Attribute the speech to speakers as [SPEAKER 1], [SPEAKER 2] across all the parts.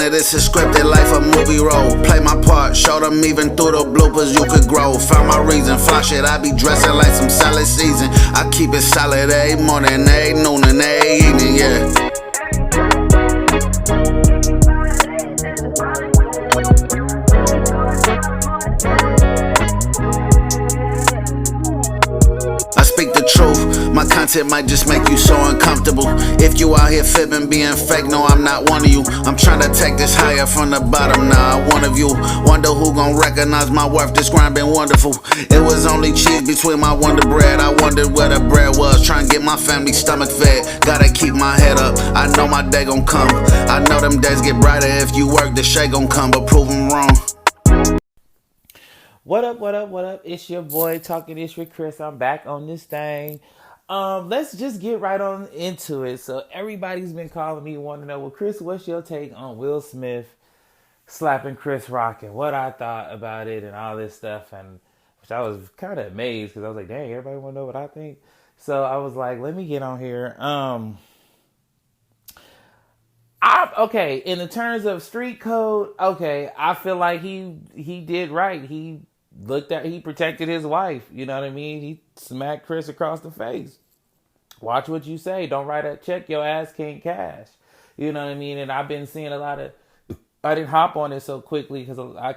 [SPEAKER 1] of this is scripted life, a movie role. Play my part, show them even through the bloopers you could grow. Found my reason, fly shit, I be dressing like some salad season. I keep it solid every morning, every noon, and every evening, yeah. I speak the truth, my content might just make you so uncomfortable. If you out here fibbing, being fake, no, I'm not one of you. I'm trying to take this higher from the bottom, now I one of you. Wonder who gon' recognize my worth, this grind been wonderful. It was only cheese between my Wonder Bread, I wondered where the bread was. Trying to get my family stomach fed, gotta keep my head up, I know my day gon' come. I know them days get brighter if you work, the shade gon' come, but prove them wrong.
[SPEAKER 2] What up, what up, what up? It's your boy Talking Ish with Chris. I'm back on this thing. Let's just get right on into it. So everybody's been calling me, wanting to know, well, Chris, what's your take on Will Smith slapping Chris Rock and what I thought about it and all this stuff? And which I was kind of amazed because I was like, dang, everybody want to know what I think. So I was like, let me get on here. Okay, in the terms of street code, okay, I feel like he did right. He protected his wife. You know what I mean? He smacked Chris across the face. Watch what you say. Don't write a check your ass can't cash. You know what I mean? And I've been seeing a lot of, I didn't hop on it so quickly because I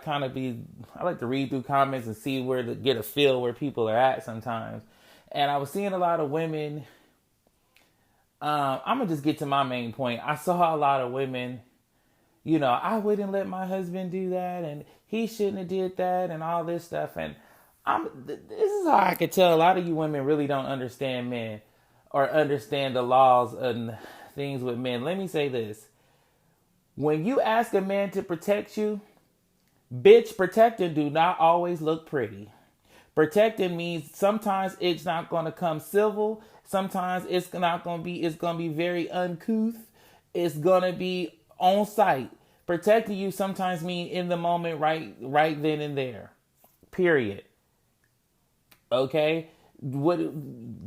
[SPEAKER 2] like to read through comments and see get a feel where people are at sometimes. And I was seeing a lot of women. I'm going to just get to my main point. I saw a lot of women, I wouldn't let my husband do that and he shouldn't have did that and all this stuff. And this is how I could tell a lot of you women really don't understand men or understand the laws and things with men. Let me say this. When you ask a man to protect you, bitch, protecting do not always look pretty. Protecting means sometimes it's not going to come civil. Sometimes it's going to be very uncouth. It's going to be on site. Protecting you sometimes mean in the moment, right then and there. Period. Okay?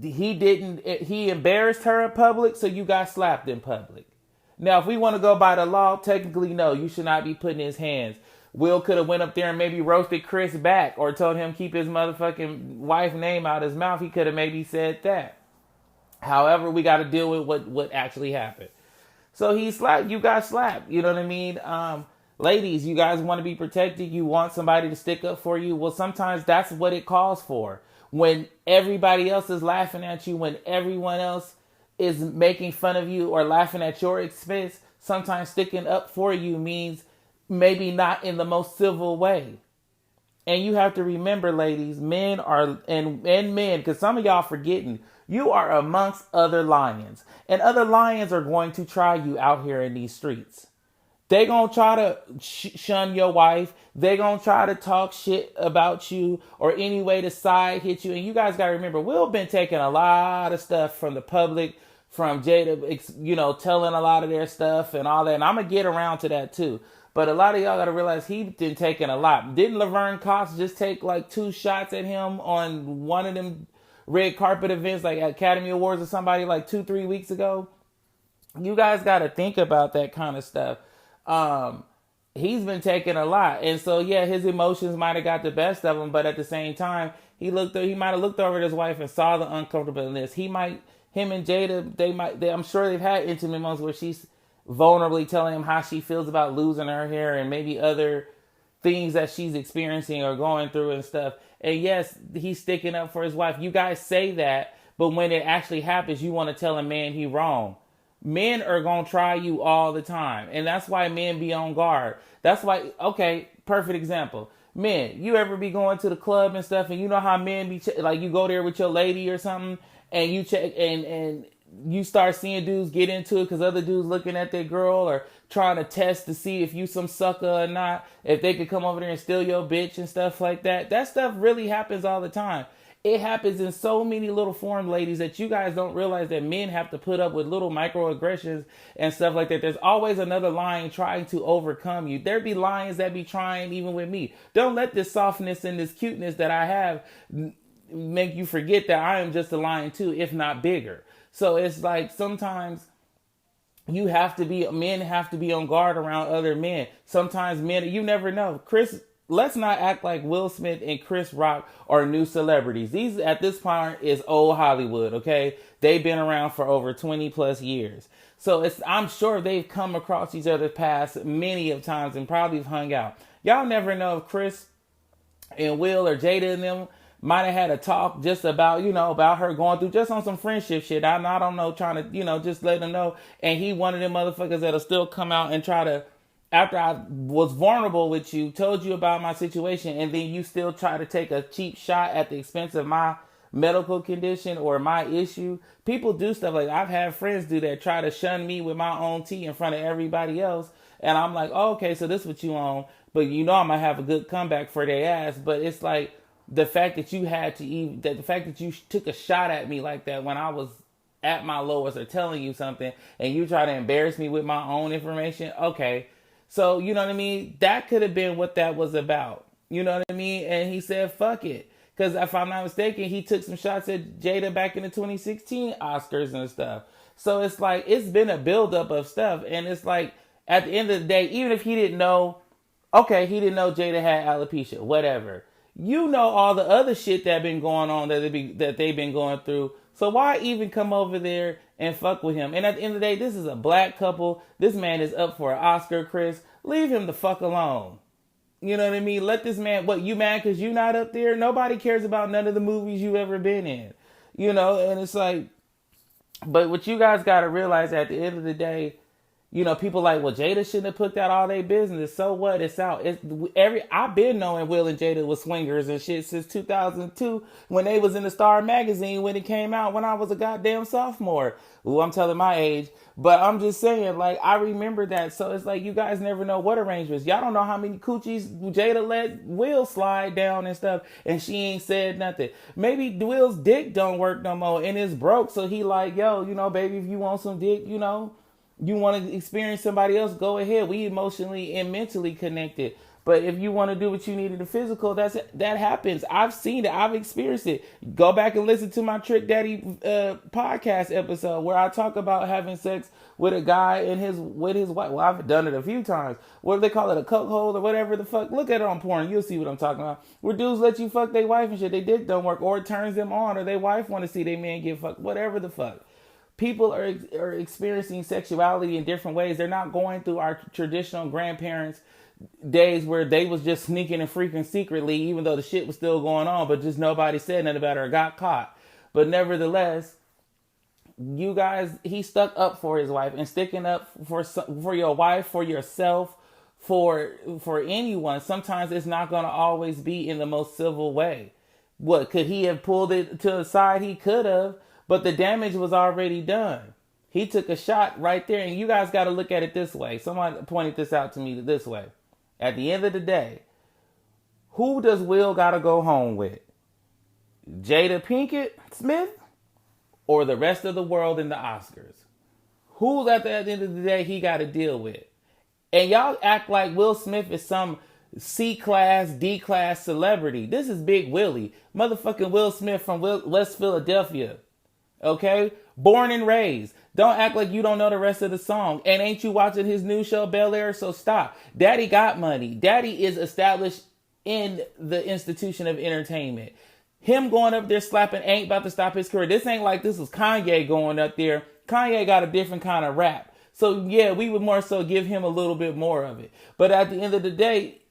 [SPEAKER 2] He embarrassed her in public, so you got slapped in public. Now, if we want to go by the law, technically, no, you should not be putting his hands. Will could have went up there and maybe roasted Chris back or told him keep his motherfucking wife's name out his mouth. He could have maybe said that. However, we got to deal with what actually happened. So he slapped. You got slapped. You know what I mean? Ladies, you guys want to be protected. You want somebody to stick up for you. Well, sometimes that's what it calls for. When everybody else is laughing at you, when everyone else is making fun of you or laughing at your expense, sometimes sticking up for you means maybe not in the most civil way. And you have to remember, ladies, men are, and men, because some of y'all forgetting, you are amongst other lions. And other lions are going to try you out here in these streets. They going to try to shun your wife. They going to try to talk shit about you or any way to side hit you. And you guys got to remember, Will been taking a lot of stuff from the public, from Jada, telling a lot of their stuff and all that. And I'm going to get around to that too. But a lot of y'all got to realize he been taking a lot. Didn't Laverne Cox just take like 2 shots at him on one of them red carpet events like Academy Awards or somebody like 2-3 weeks ago? You guys got to think about that kind of stuff. He's been taking a lot. And so, yeah, his emotions might have got the best of him. But at the same time, he might have looked over at his wife and saw the uncomfortableness. Him and Jada, I'm sure they've had intimate moments where she's vulnerably telling him how she feels about losing her hair and maybe other things that she's experiencing or going through and stuff. And yes, he's sticking up for his wife. You guys say that, but when it actually happens, you want to tell a man he wrong. Men are going to try you all the time. And that's why men be on guard. That's why, okay, perfect example. Men, you ever be going to the club and stuff and you know how men be, like you go there with your lady or something and you check and you start seeing dudes get into it because other dudes looking at their girl or trying to test to see if you some sucker or not, if they could come over there and steal your bitch and stuff like that. That stuff really happens all the time. It happens in so many little form, ladies, that you guys don't realize that men have to put up with little microaggressions and stuff like that. There's always another lion trying to overcome you. There be lions that be trying even with me. Don't let this softness and this cuteness that I have make you forget that I am just a lion too, if not bigger. So it's like sometimes Men have to be on guard around other men. Sometimes men, you never know. Let's not act like Will Smith and Chris Rock are new celebrities. These at this point is old Hollywood, okay? They've been around for over 20 plus years. So I'm sure they've come across each other's paths many of times and probably have hung out. Y'all never know if Chris and Will or Jada and them might have had a talk just about, about her going through just on some friendship shit. I don't know, trying to, just let them know. And he one of them motherfuckers that'll still come out and try to, after I was vulnerable with you, told you about my situation, and then you still try to take a cheap shot at the expense of my medical condition or my issue. People do stuff like that. I've had friends do that, try to shun me with my own tea in front of everybody else. And I'm like, oh, okay, so this is what you on. But I'm going to have a good comeback for their ass. But it's like, the fact that you took a shot at me like that when I was at my lowest or telling you something, and you try to embarrass me with my own information. Okay. So, you know what I mean? That could have been what that was about. You know what I mean? And he said, fuck it. Because if I'm not mistaken, he took some shots at Jada back in the 2016 Oscars and stuff. So it's like, it's been a buildup of stuff. And it's like, at the end of the day, even if he didn't know, he didn't know Jada had alopecia, whatever. You know all the other shit that been going on that they've been going through. So why even come over there and fuck with him? And at the end of the day, this is a black couple. This man is up for an Oscar, Chris. Leave him the fuck alone. You know what I mean? Let this man, what, you mad because you not up there? Nobody cares about none of the movies you've ever been in. And it's like, but what you guys got to realize at the end of the day, people like, well, Jada shouldn't have put that all their business. So what? It's out. I've been knowing Will and Jada was swingers and shit since 2002 when they was in the Star magazine when it came out when I was a goddamn sophomore. Ooh, I'm telling my age. But I'm just saying, like, I remember that. So it's like, you guys never know what arrangements. Y'all don't know how many coochies Jada let Will slide down and stuff, and she ain't said nothing. Maybe Will's dick don't work no more and it's broke. So he like, yo, baby, if you want some dick, you want to experience somebody else, go ahead. We emotionally and mentally connected. But if you want to do what you need in the physical, that happens. I've seen it. I've experienced it. Go back and listen to my Trick Daddy podcast episode where I talk about having sex with a guy and with his wife. Well, I've done it a few times. What do they call it? A cuckold or whatever the fuck? Look at it on porn. You'll see what I'm talking about. Where dudes let you fuck their wife and shit. They dick don't work, or it turns them on, or their wife want to see their man get fucked. Whatever the fuck. People are experiencing sexuality in different ways. They're not going through our traditional grandparents' days where they was just sneaking and freaking secretly, even though the shit was still going on, but just nobody said nothing about it or got caught. But nevertheless, you guys, he stuck up for his wife, and sticking up for your wife, for yourself, for anyone. Sometimes it's not going to always be in the most civil way. What, could he have pulled it to the side? He could have. But the damage was already done. He took a shot right there. And you guys got to look at it this way. Someone pointed this out to me this way. At the end of the day, who does Will got to go home with? Jada Pinkett Smith or the rest of the world in the Oscars? Who's at the end of the day he got to deal with? And y'all act like Will Smith is some C-class, D-class celebrity. This is Big Willie. Motherfucking Will Smith from West Philadelphia. Okay? Born and raised. Don't act like you don't know the rest of the song. And ain't you watching his new show, Bel Air? So stop. Daddy got money. Daddy is established in the institution of entertainment. Him going up there slapping ain't about to stop his career. This ain't like this was Kanye going up there. Kanye got a different kind of rap. So yeah, we would more so give him a little bit more of it. But at the end of the day,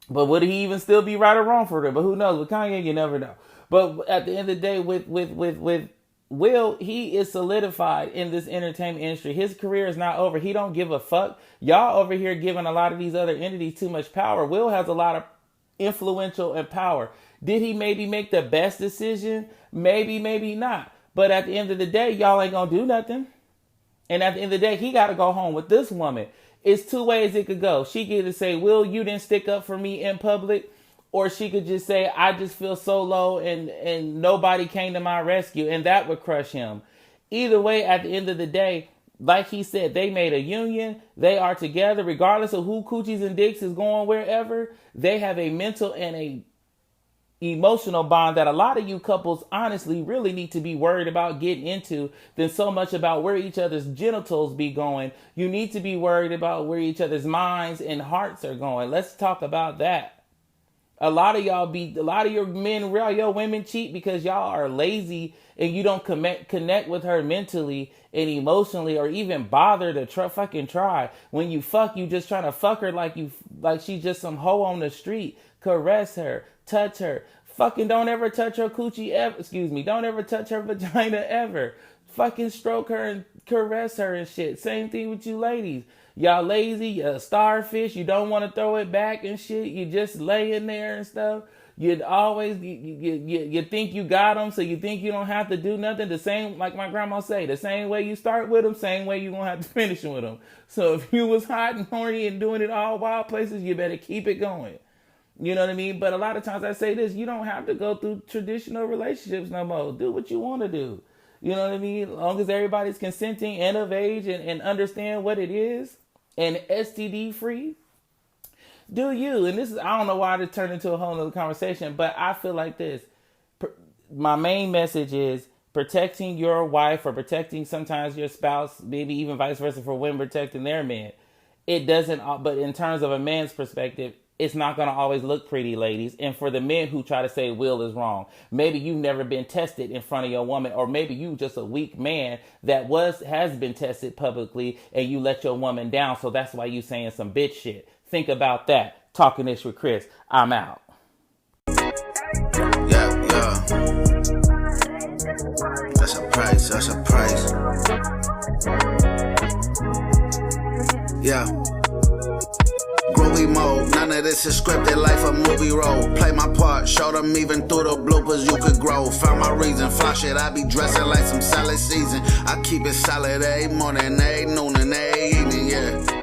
[SPEAKER 2] but would he even still be right or wrong for it? But who knows? With Kanye, you never know. But at the end of the day, with Will, he is solidified in this entertainment industry. His career is not over. He don't give a fuck. Y'all over here giving a lot of these other entities too much power. Will has a lot of influential and power. Did he maybe make the best decision? Maybe, maybe not. But at the end of the day, y'all ain't gonna do nothing. And at the end of the day, he got to go home with this woman. It's two ways it could go. She could either say, Will, you didn't stick up for me in public. Or she could just say, I just feel so low and nobody came to my rescue. And that would crush him. Either way, at the end of the day, like he said, they made a union. They are together. Regardless of who coochies and dicks is going wherever. They have a mental and a emotional bond that a lot of you couples honestly really need to be worried about getting into than so much about where each other's genitals be going. You need to be worried about where each other's minds and hearts are going. Let's talk about that. A lot of your men, your women cheat because y'all are lazy and you don't connect with her mentally and emotionally, or even bother to fucking try. When you fuck, you just trying to fuck her like she's just some hoe on the street. Caress her, touch her. Fucking don't ever touch her coochie ever. Excuse me. Don't ever touch her vagina ever. Fucking stroke her and caress her and shit. Same thing with you ladies. Y'all lazy, you starfish, you don't want to throw it back and shit. You just lay in there and stuff. You think you got them, so you think you don't have to do nothing. The same, like my grandma say, the same way you start with them, same way you gonna have to finish with them. So if you was hot and horny and doing it all wild places, you better keep it going. You know what I mean? But a lot of times I say this, you don't have to go through traditional relationships no more. Do what you want to do. You know what I mean? As long as everybody's consenting and of age and understand what it is and STD free, do you. And this is, I don't know why this turned into a whole nother conversation, but I feel like this. My main message is protecting your wife or protecting sometimes your spouse, maybe even vice versa for women protecting their men. It doesn't, but in terms of a man's perspective, it's not going to always look pretty, ladies. And for the men who try to say Will is wrong, maybe you've never been tested in front of your woman, or maybe you just a weak man that has been tested publicly and you let your woman down. So that's why you saying some bitch shit. Think about that. Talking this with Chris. I'm out.
[SPEAKER 1] Yeah. That's a price. Yeah. Groovy mode, none of this is scripted, life a movie role. Play my part, show them even through the bloopers you could grow. Found my reason, fly shit, I be dressing like some salad season. I keep it solid every morning, every noon and every evening, yeah.